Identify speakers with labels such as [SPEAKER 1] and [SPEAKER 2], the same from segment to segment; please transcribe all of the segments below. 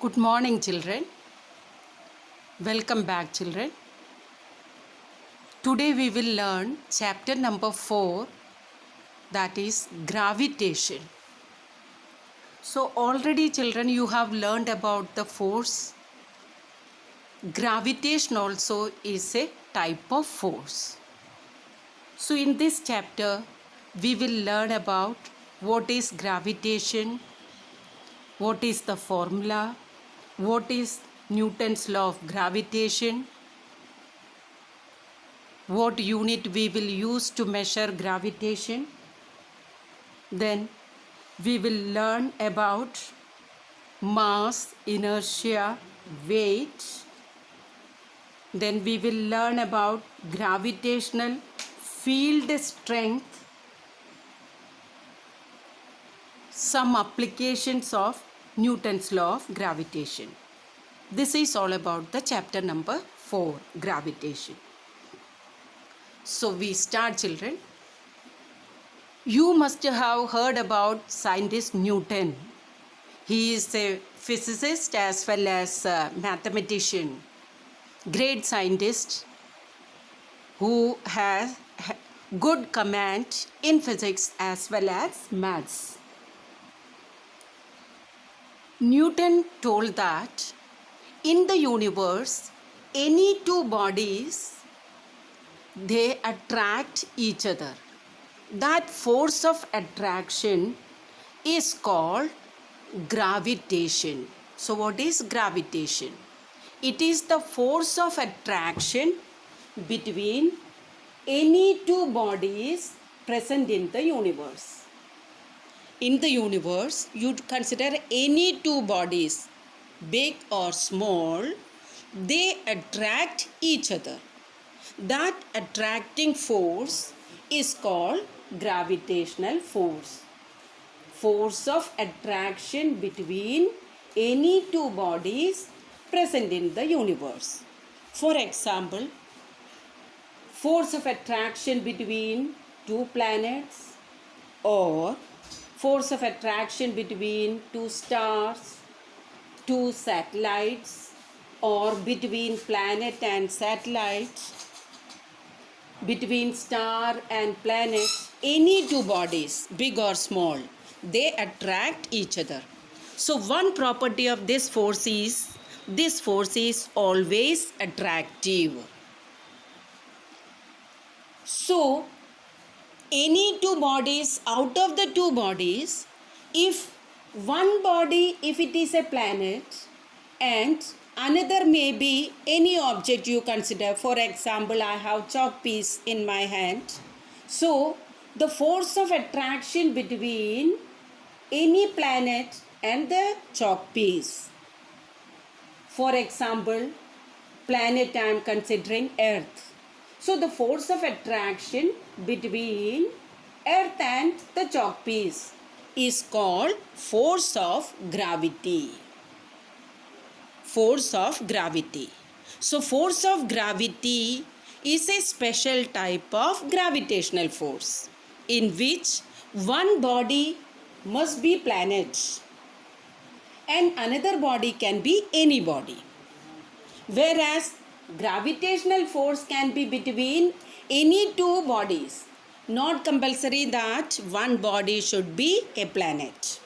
[SPEAKER 1] Good morning, children. Welcome back, children. Today we will learn chapter number 4, that is gravitation. So, already, children, you have learned about the force. Gravitation also is a type of force. So, in this chapter, we will learn about what is gravitation, what is the formula, what is Newton's law of gravitation, what unit we will use to measure gravitation. Then we will learn about mass, inertia, weight. Then we will learn about gravitational field strength, some applications of Newton's law of gravitation. This is all about the chapter number 4, gravitation. So we start, children. You must have heard about scientist Newton. He is a physicist as well as a mathematician, great scientist who has good command in physics as well as maths. Newton told that in the universe, any two bodies, they attract each other. That force of attraction is called gravitation. So what is gravitation? It is the force of attraction between any two bodies present in the universe. In the universe, you consider any two bodies, big or small, they attract each other. That attracting force is called gravitational force. Force of attraction between any two bodies present in the universe. For example, force of attraction between two planets, or force of attraction between two stars, two satellites, or between planet and satellite, between star and planet, any two bodies, big or small, they attract each other. So one property of this force is always attractive. So any two bodies, out of the two bodies, if one body, if it is a planet, and another may be any object you consider. For example, I have chalk piece in my hand. So the force of attraction between any planet and the chalk piece. For example, planet I am considering Earth. So the force of attraction between Earth and the chalk piece is called force of gravity. Force of gravity. So force of gravity is a special type of gravitational force in which one body must be planet and another body can be any body. Whereas gravitational force can be between any two bodies, not compulsory that one body should be a planet.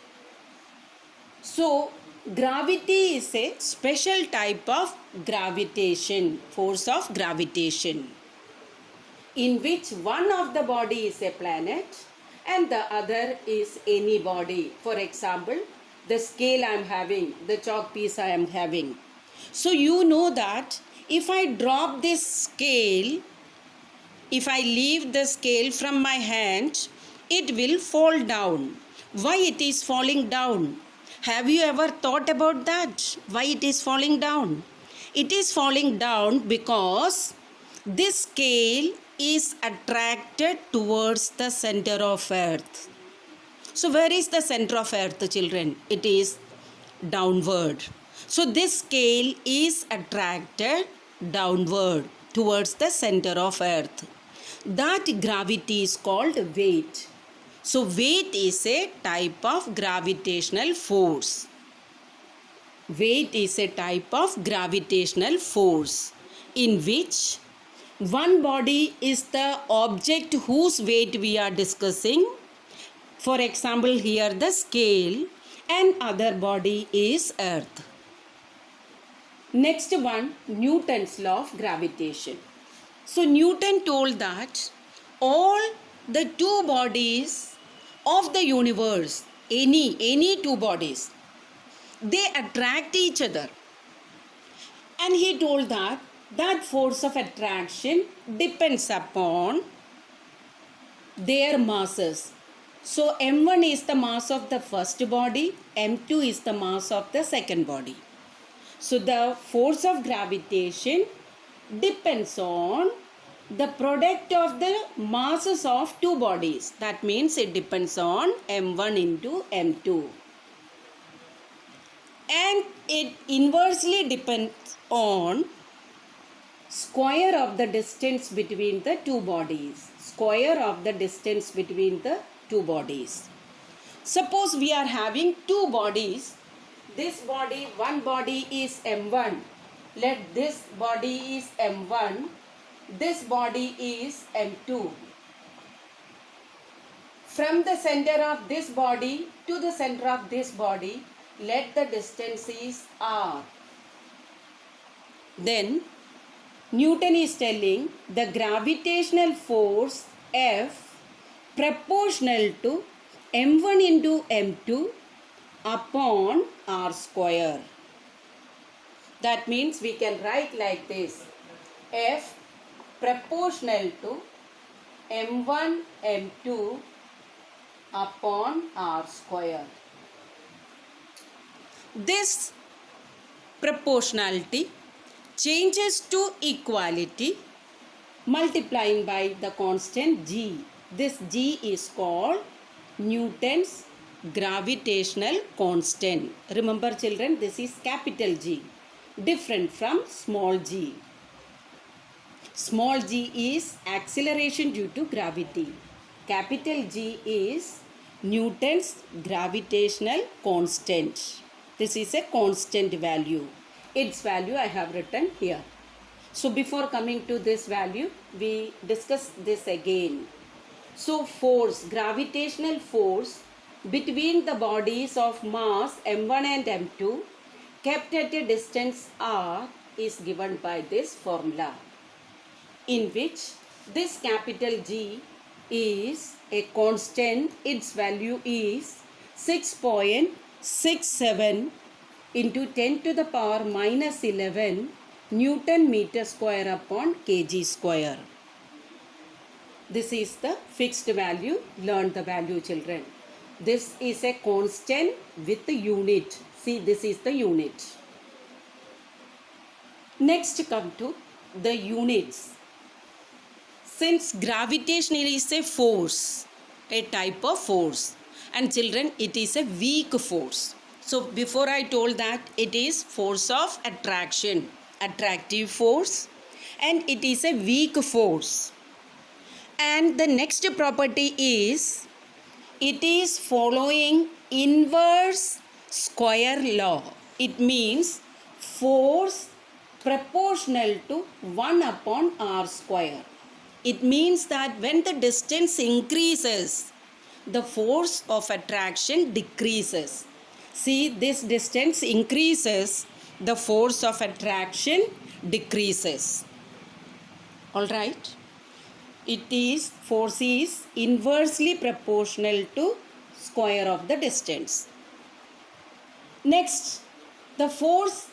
[SPEAKER 1] So gravity is a special type of gravitation, force of gravitation, in which one of the body is a planet and the other is any body. For example, the scale I am having, the chalk piece I am having. So you know that if I drop this scale, if I leave the scale from my hand, it will fall down. Why it is falling down? Have you ever thought about that? Why it is falling down? It is falling down because this scale is attracted towards the center of Earth. So where is the center of Earth, children? It is downward. So this scale is attracted downward towards the center of Earth. That gravity is called weight. So weight is a type of gravitational force. Weight is a type of gravitational force in which one body is the object whose weight we are discussing. For example, here the scale, and other body is earth. Next one, Newton's law of gravitation. So Newton told that all the two bodies of the universe, any two bodies, they attract each other. And he told that that force of attraction depends upon their masses. So m1 is the mass of the first body, m2 is the mass of the second body. So the force of gravitation depends on the product of the masses of two bodies. That means it depends on m1 into m2. And it inversely depends on square of the distance between the two bodies. Square of the distance between the two bodies. Suppose we are having two bodies. This body, one body is m1. Let this body is m1. This body is m2. From the center of this body to the center of this body, let the distance is r. Then Newton is telling the gravitational force F proportional to m1 into m2 upon r square. That means we can write like this: F proportional to m1 m2 upon r square. This proportionality changes to equality multiplying by the constant g. This g is called Newton's gravitational constant. Remember children, this is capital G, different from small g. Small g is acceleration due to gravity. Capital G is Newton's gravitational constant. This is a constant value. Its value I have written here. So before coming to this value, we discuss this again. So force, gravitational force between the bodies of mass m1 and m2 kept at a distance r is given by this formula, in which this capital G is a constant. Its value is 6.67 into 10 to the power minus 11 Newton meter square upon kg square. This is the fixed value. Learn the value children. This is a constant with the unit. See, this is the unit. Next come to the units. Since gravitation is a force, a type of force, and children, it is a weak force. So before I told that it is force of attraction, attractive force, and it is a weak force. And the next property is it is following inverse square law. It means force proportional to 1 upon r square. It means that when the distance increases, the force of attraction decreases. See, this distance increases, the force of attraction decreases. Alright? It is, force is inversely proportional to square of the distance. Next, the force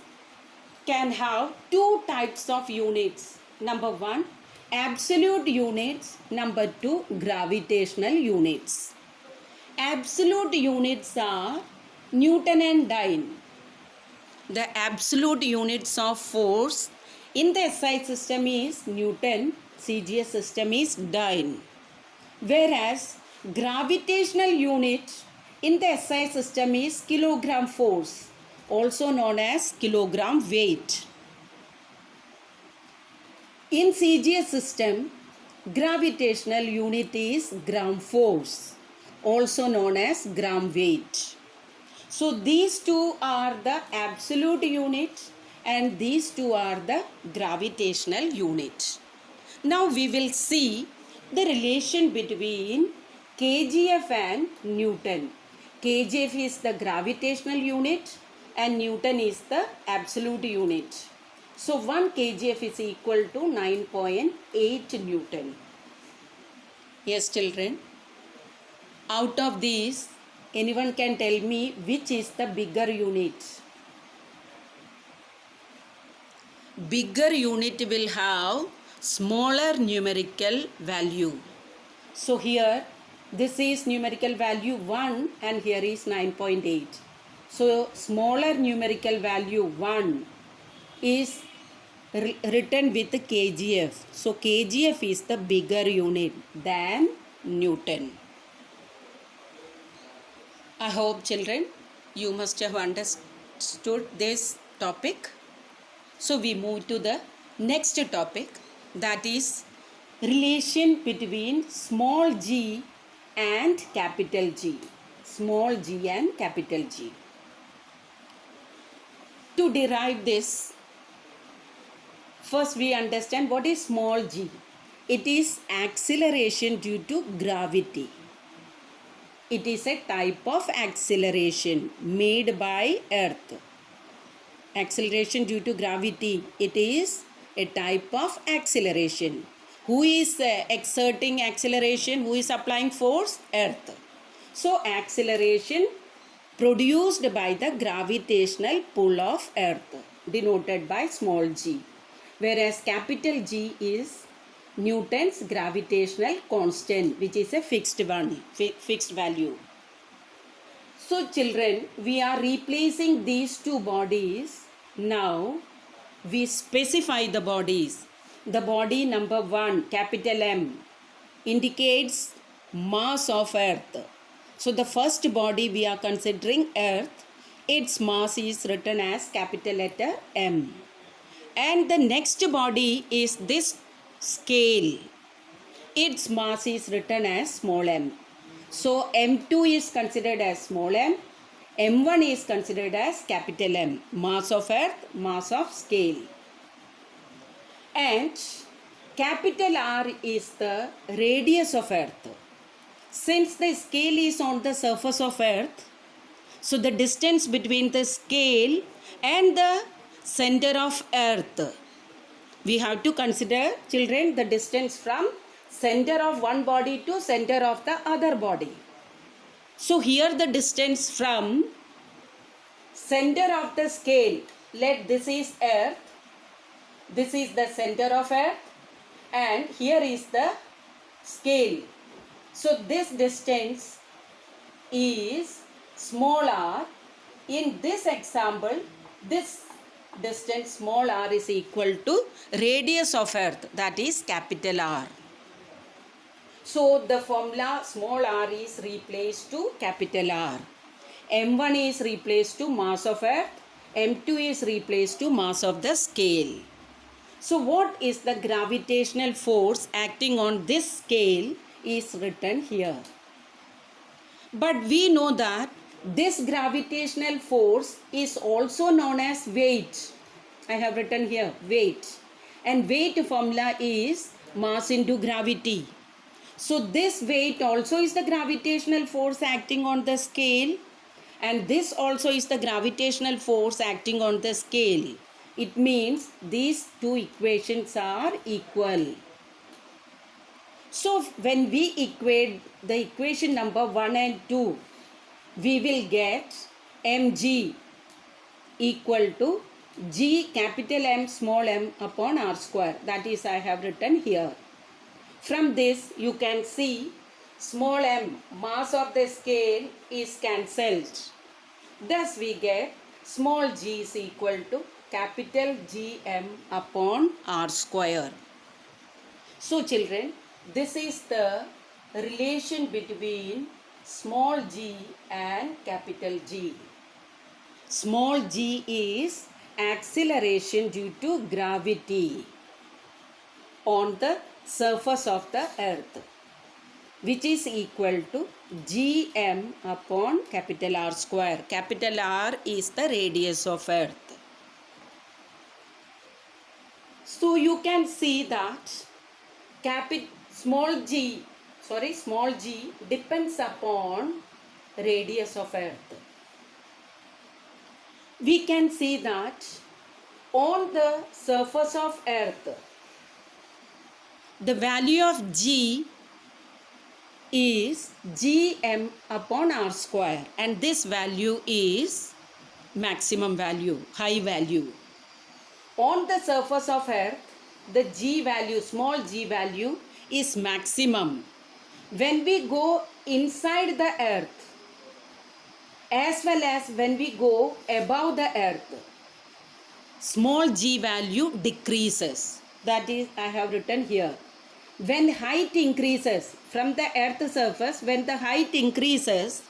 [SPEAKER 1] can have two types of units. Number one, absolute units. Number two, gravitational units. Absolute units are Newton and Dyne. The absolute units of force in the SI system is Newton, CGS system is Dyne. Whereas gravitational unit in the SI system is kilogram force, also known as kilogram weight. In CGS system, gravitational unit is gram force, also known as gram weight. So these two are the absolute unit and these two are the gravitational unit. Now we will see the relation between kgf and Newton. kgf is the gravitational unit and Newton is the absolute unit. So 1 kgf is equal to 9.8 Newton. Yes, children. Out of these, anyone can tell me which is the bigger unit? Bigger unit will have smaller numerical value. So here this is numerical value 1 and here is 9.8. So smaller numerical value 1 is written with kgf. So kgf is the bigger unit than Newton. I hope children you must have understood this topic. So we move to the next topic, that is relation between small g and capital G. Small g and capital G. To derive this, first we understand what is small g. It is acceleration due to gravity. It is a type of acceleration made by Earth. Acceleration due to gravity. It is a type of acceleration. Who is exerting acceleration? Who is applying force? Earth. So acceleration produced by the gravitational pull of Earth, denoted by small g. Whereas capital G is Newton's gravitational constant, which is a fixed one, fixed value. So children, we are replacing these two bodies. Now we specify the bodies. The body number 1, capital M, indicates mass of Earth. So the first body we are considering Earth, its mass is written as capital letter M. And the next body is this scale. Its mass is written as small m. So M2 is considered as small m. M1 is considered as capital M. Mass of Earth, mass of scale. And capital R is the radius of Earth. Since the scale is on the surface of Earth, so the distance between the scale and the center of Earth, we have to consider, children, the distance from center of one body to center of the other body. So here the distance from center of the scale, let this is Earth, this is the center of Earth, and here is the scale. So this distance is small r. In this example, this distance small r is equal to radius of Earth, that is capital R. So the formula small r is replaced to capital R. M1 is replaced to mass of Earth. M2 is replaced to mass of the scale. So what is the gravitational force acting on this scale is written here. But we know that this gravitational force is also known as weight. I have written here weight. And weight formula is mass into gravity. So this weight also is the gravitational force acting on the scale. And this also is the gravitational force acting on the scale. It means these two equations are equal. So when we equate the equation number 1 and 2, we will get mg equal to g capital M small m upon r square. That is I have written here. From this you can see small m, mass of the scale, is cancelled. Thus we get small g is equal to capital Gm upon r square. So children, this is the relation between small g and capital G. Small g is acceleration due to gravity on the surface of the Earth. which is equal to gm upon capital R square. Capital R is the radius of Earth. So you can see that small g depends upon radius of Earth. We can see that on the surface of Earth, the value of g is gm upon R square, and this value is maximum value, high value. On the surface of Earth, the g value, small g value is maximum. When we go inside the Earth, as well as when we go above the Earth, small g value decreases. That is, I have written here. When height increases from the Earth surface, when the height increases,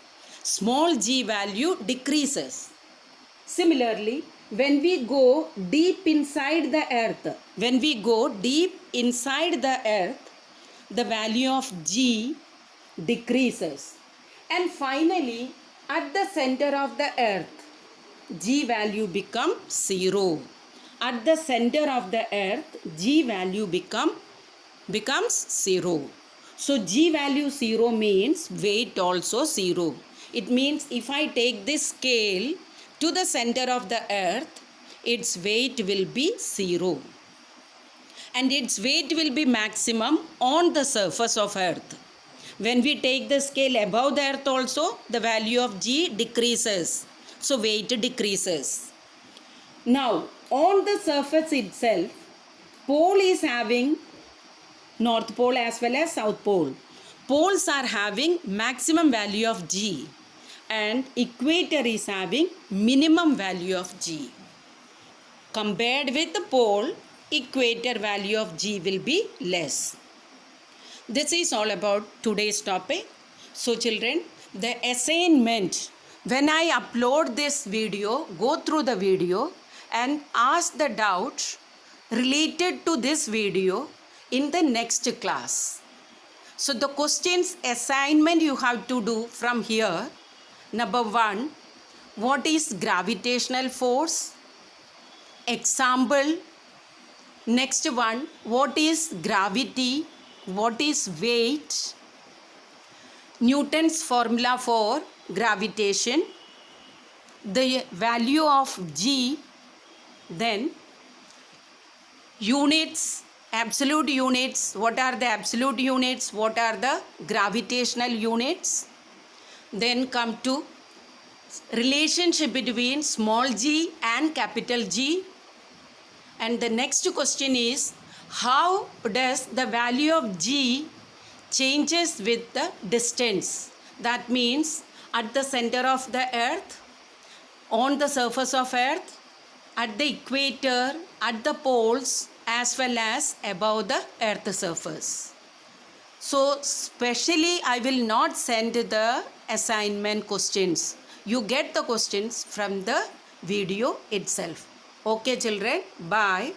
[SPEAKER 1] small g value decreases. Similarly, when we go deep inside the Earth, the value of g decreases. And finally, at the center of the Earth, g value becomes 0. At the center of the Earth, g value becomes 0. So g value 0 means weight also 0. It means if I take this scale to the center of the Earth, its weight will be 0. And its weight will be maximum on the surface of Earth. When we take the scale above the Earth also, the value of g decreases. So weight decreases. Now, on the surface itself, pole is having North Pole as well as South Pole. Poles are having maximum value of g, and equator is having minimum value of g. Compared with the pole, equator value of g will be less. This is all about today's topic. So children, the assignment, when I upload this video, go through the video and ask the doubts related to this video in the next class. So the questions assignment you have to do from here. Number 1, what is gravitational force? Example. Next one, what is gravity? What is weight? Newton's formula for gravitation. The value of g. Then units, absolute units. What are the absolute units? What are the gravitational units? Then come to relationship between small g and capital G. And the next question is, how does the value of g changes with the distance? That means at the center of the Earth, on the surface of Earth, at the equator, at the poles, as well as above the Earth surface. So specially I will not send the assignment questions. You get the questions from the video itself. Okay children, bye.